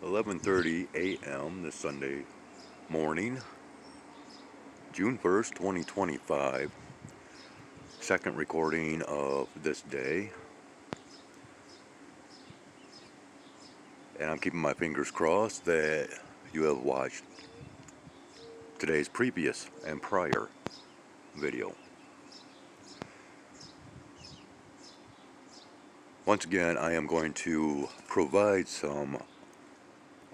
11:30 a.m. this Sunday morning, June 1st, 2025. Second recording of this day. And I'm keeping my fingers crossed that you have watched today's previous and prior video. Once again, I am going to provide some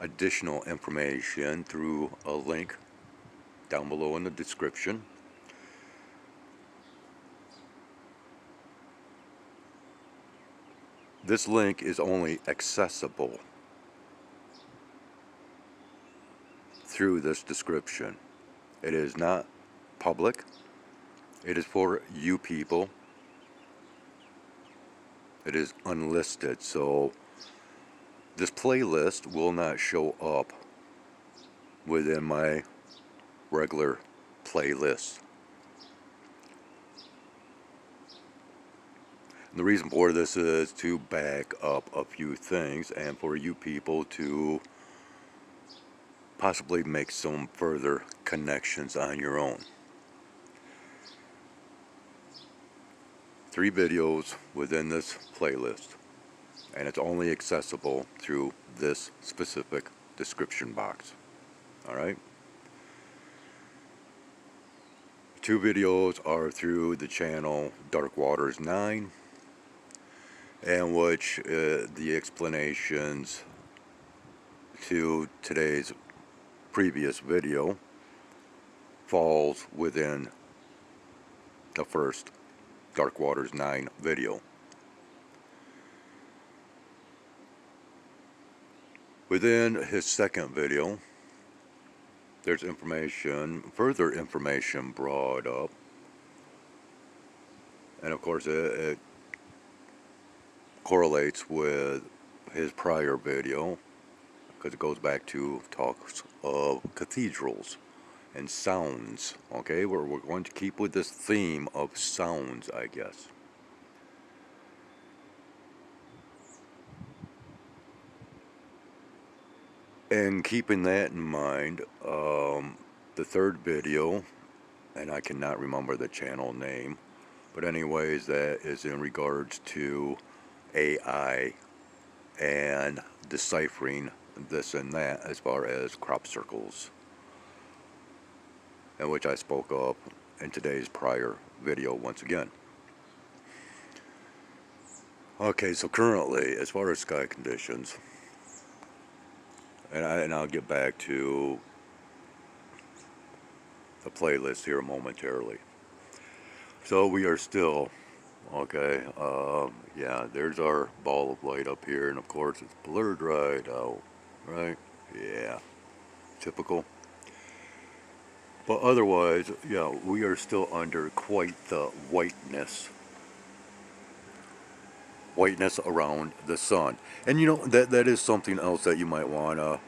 additional information through a link down below in the description. This link is only accessible through this description. It is not public. It is for you people. It is unlisted, so this playlist will not show up within my regular playlist. And the reason for this is to back up a few things and for you people to possibly make some further connections on your own. 3 videos within this playlist, and it's only accessible through this specific description box. Alright? 2 videos are through the channel Dark Waters 9, and which the explanations to today's previous video falls within the first Dark Waters 9 video. Within his second video, there's further information brought up, and of course it correlates with his prior video because it goes back to talks of cathedrals and sounds. Okay, we're going to keep with this theme of sounds, I guess. And keeping that in mind, the third video, and I cannot remember the channel name, but anyways, that is in regards to AI and deciphering this and that as far as crop circles, and which I spoke of in today's prior video once again. Okay, so currently, as far as sky conditions, and I'll get back to the playlist here momentarily. So we are still, okay, yeah, there's our ball of light up here, and of course it's blurred right out, right? Yeah, typical. But otherwise, yeah, we are still under quite the whiteness around the sun. And you know, that is something else that you might want to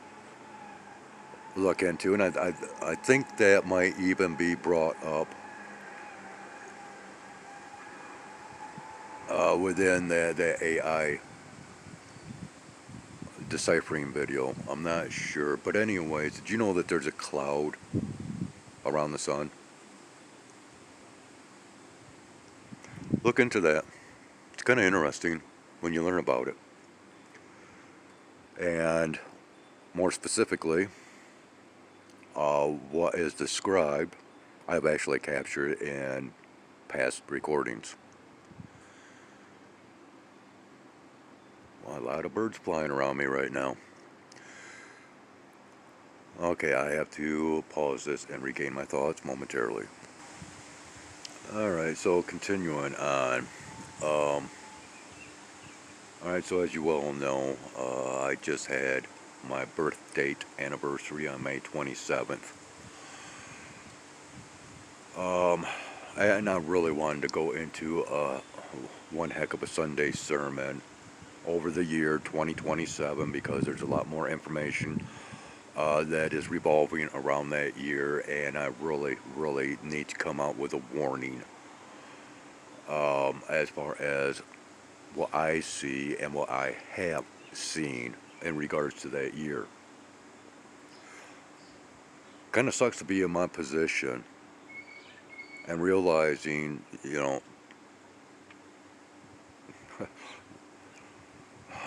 look into, and I think that might even be brought up within the AI deciphering video. I'm not sure, but anyways, did you know that there's a cloud around the sun? Look into that. It's kind of interesting when you learn about it. And more specifically, what is described, I've actually captured in past recordings. Well, a lot of birds flying around me right now. Okay, I have to pause this and regain my thoughts momentarily. Alright, so continuing on. Alright, so as you well know, I just had my birth date anniversary on May 27th. And I really wanted to go into one heck of a Sunday sermon over the year 2027 because there's a lot more information that is revolving around that year, and I really need to come out with a warning as far as what I see and what I have seen in regards to that year. Kind of sucks to be in my position and realizing,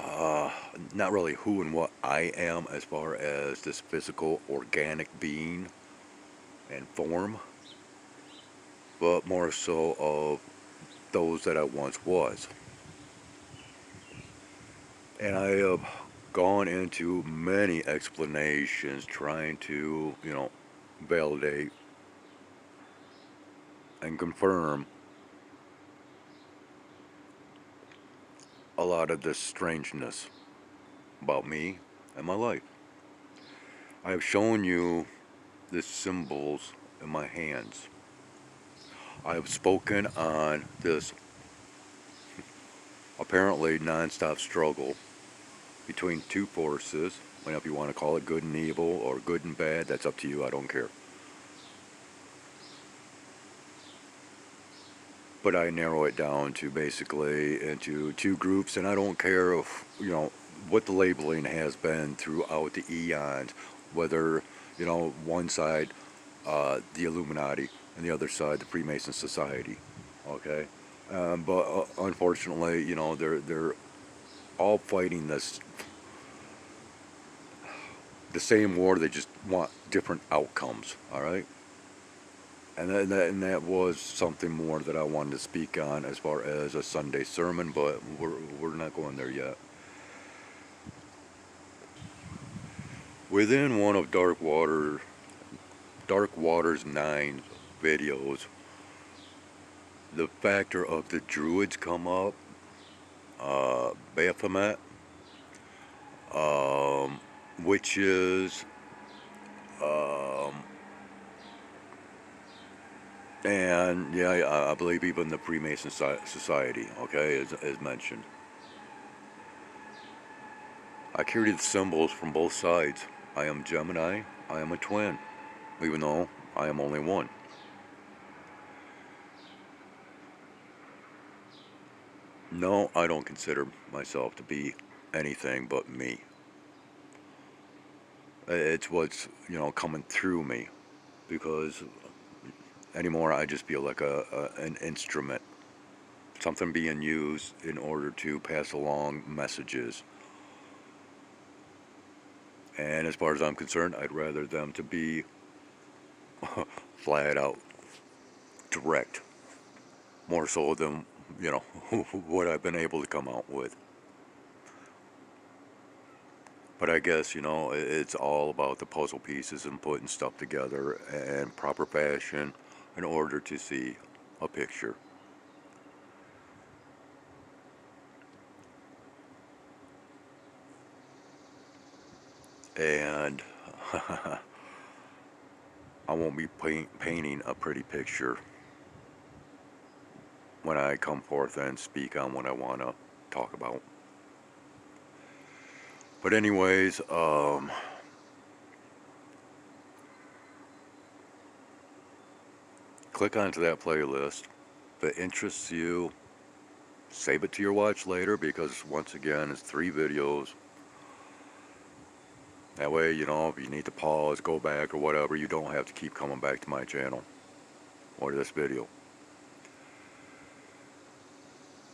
uh, not really who and what I am as far as this physical organic being and form, but more so of those that I once was. And I have gone into many explanations trying to, validate and confirm a lot of this strangeness about me and my life. I have shown you the symbols in my hands. I have spoken on this apparently non-stop struggle between two forces, whatever you want to call it, good and evil or good and bad, that's up to you, I don't care. But I narrow it down to basically into two groups, and I don't care if, what the labeling has been throughout the eons, whether, one side, the Illuminati, and the other side, the Freemason Society, okay? But unfortunately, they're all fighting the same war. They just want different outcomes. All right, and that was something more that I wanted to speak on as far as a Sunday sermon, but we're not going there yet. Within one of Dark Water's 9 videos, the factor of the Druids come up, Baphomet, witches, um, and yeah, I believe even the Freemason Society, okay, is mentioned. I carry the symbols from both sides. I am Gemini, I am a twin, even though I am only one. No, I don't consider myself to be anything but me. It's what's, coming through me, because anymore I just feel like an instrument, something being used in order to pass along messages. And as far as I'm concerned, I'd rather them to be flat out direct, more so than, what I've been able to come out with. But I guess, it's all about the puzzle pieces and putting stuff together in proper fashion in order to see a picture. And I won't be painting a pretty picture when I come forth and speak on what I want to talk about. But anyways, click onto that playlist. If it interests you, save it to your watch later, because once again, it's 3 videos. That way, if you need to pause, go back, or whatever, you don't have to keep coming back to my channel or this video.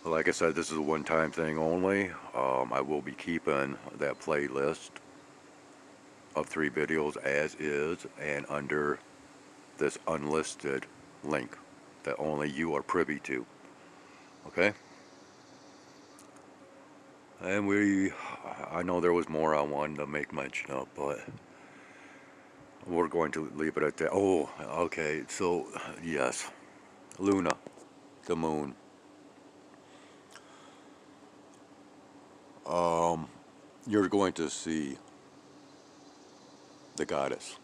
But like I said, this is a one-time thing only. I will be keeping that playlist of 3 videos as is, and under this unlisted link that only you are privy to. Okay? And I know there was more I wanted to make mention of, but we're going to leave it at that. Oh, okay, so, yes, Luna, the moon. You're going to see the goddess.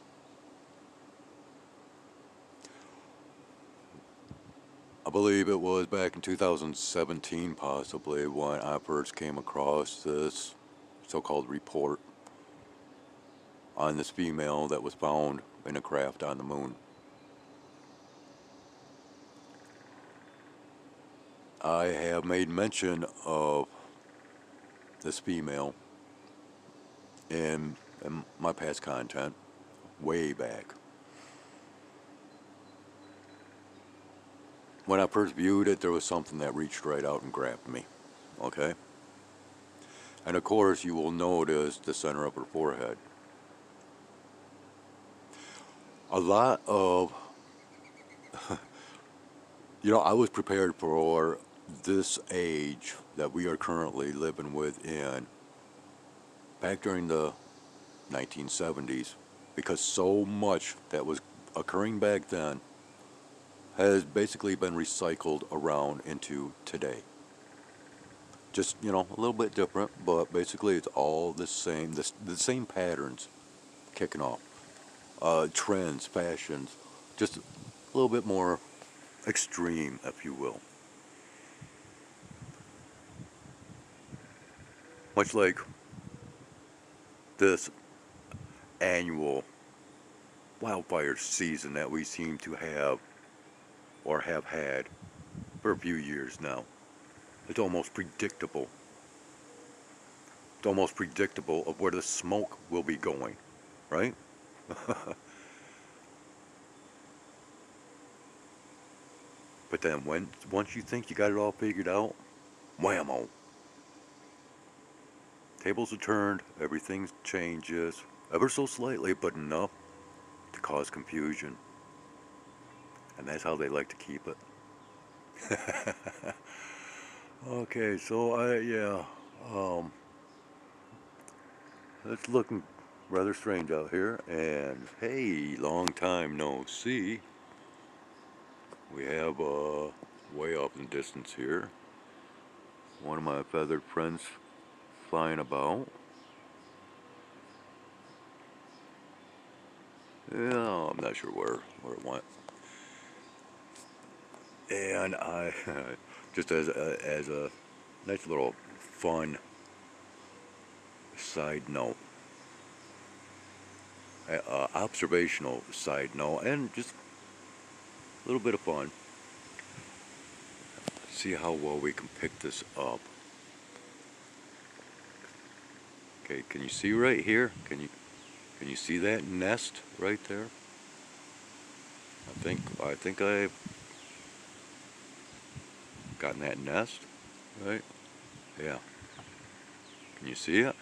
I believe it was back in 2017, possibly, when I first came across this so-called report on this female that was found in a craft on the moon. I have made mention of this female in my past content way back. When I first viewed it, there was something that reached right out and grabbed me. Okay? And of course, you will notice the center of her forehead. A lot of, I was prepared for this age that we are currently living within back during the 1970s, because so much that was occurring back then has basically been recycled around into today. Just, a little bit different, but basically it's all the same, the same patterns kicking off. Trends, fashions, just a little bit more extreme, if you will. Much like this annual wildfire season that we seem to have or have had for a few years now. It's almost predictable. It's almost predictable of where the smoke will be going, right? But then once you think you got it all figured out, whammo. Tables are turned, everything changes, ever so slightly, but enough to cause confusion. And that's how they like to keep it. Okay, so it's looking rather strange out here, and hey, long time no see. We have way off in the distance here, one of my feathered friends flying about. Yeah, I'm not sure where it went. And I, just as a nice little fun side note, observational side note, and just a little bit of fun. See how well we can pick this up. Okay, can you see right here? Can you see that nest right there? I think I've gotten that nest, right? Yeah. Can you see it?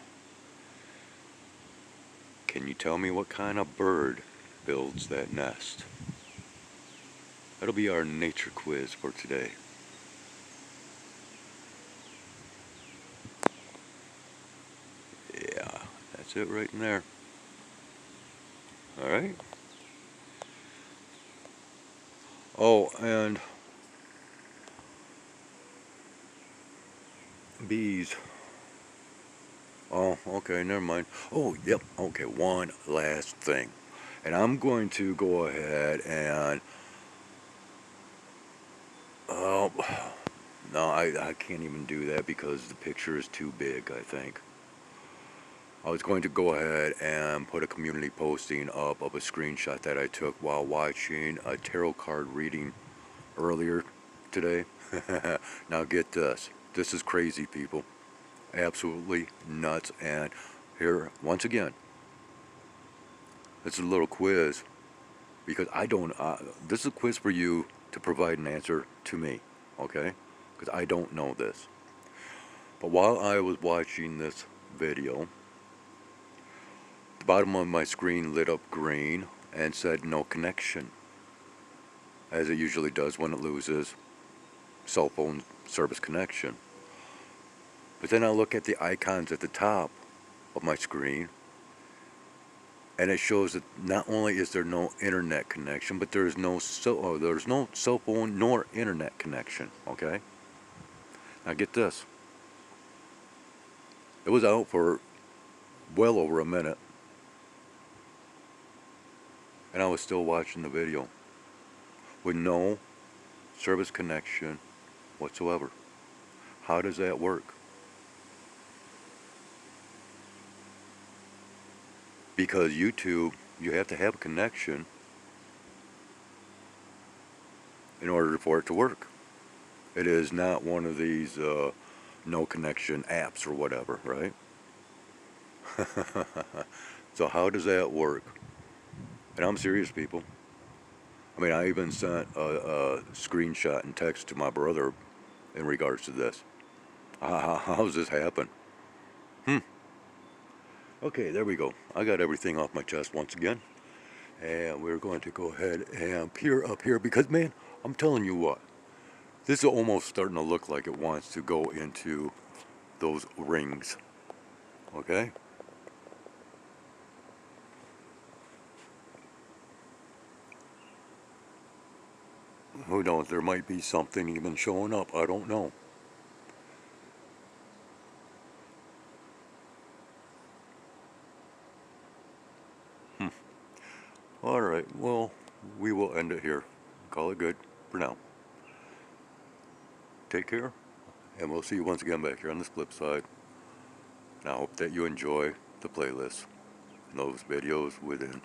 Can you tell me what kind of bird builds that nest? That'll be our nature quiz for today. Yeah, that's it right in there. All right. Oh, and bees. Oh, okay, never mind. Oh, yep. Okay, one last thing. And I'm going to go ahead and oh, no, I can't even do that because the picture is too big, I think. I was going to go ahead and put a community posting up of a screenshot that I took while watching a tarot card reading earlier today. Now get this. This is crazy, people. Absolutely nuts. And here, once again, it's a little quiz because I don't, this is a quiz for you to provide an answer to me, okay? Because I don't know this. But while I was watching this video, the bottom of my screen lit up green and said no connection, as it usually does when it loses cell phone service connection. But then I look at the icons at the top of my screen, and it shows that not only is there no internet connection, but there's no cell phone nor internet connection. Okay. Now get this. It was out for well over a minute, and I was still watching the video with no service connection whatsoever. How does that work? Because YouTube, you have to have a connection in order for it to work. It is not one of these no connection apps or whatever, right? So how does that work? And I'm serious, people. I mean, I even sent a screenshot and text to my brother in regards to this. How's this happen? Hmm. Okay, there we go. I got everything off my chest once again. And we're going to go ahead and peer up here because, man, I'm telling you what, this is almost starting to look like it wants to go into those rings. Okay? Who knows? There might be something even showing up. I don't know. Hmm. All right. Well, we will end it here. Call it good for now. Take care, and we'll see you once again back here on this flip side. And I hope that you enjoy the playlist and those videos within.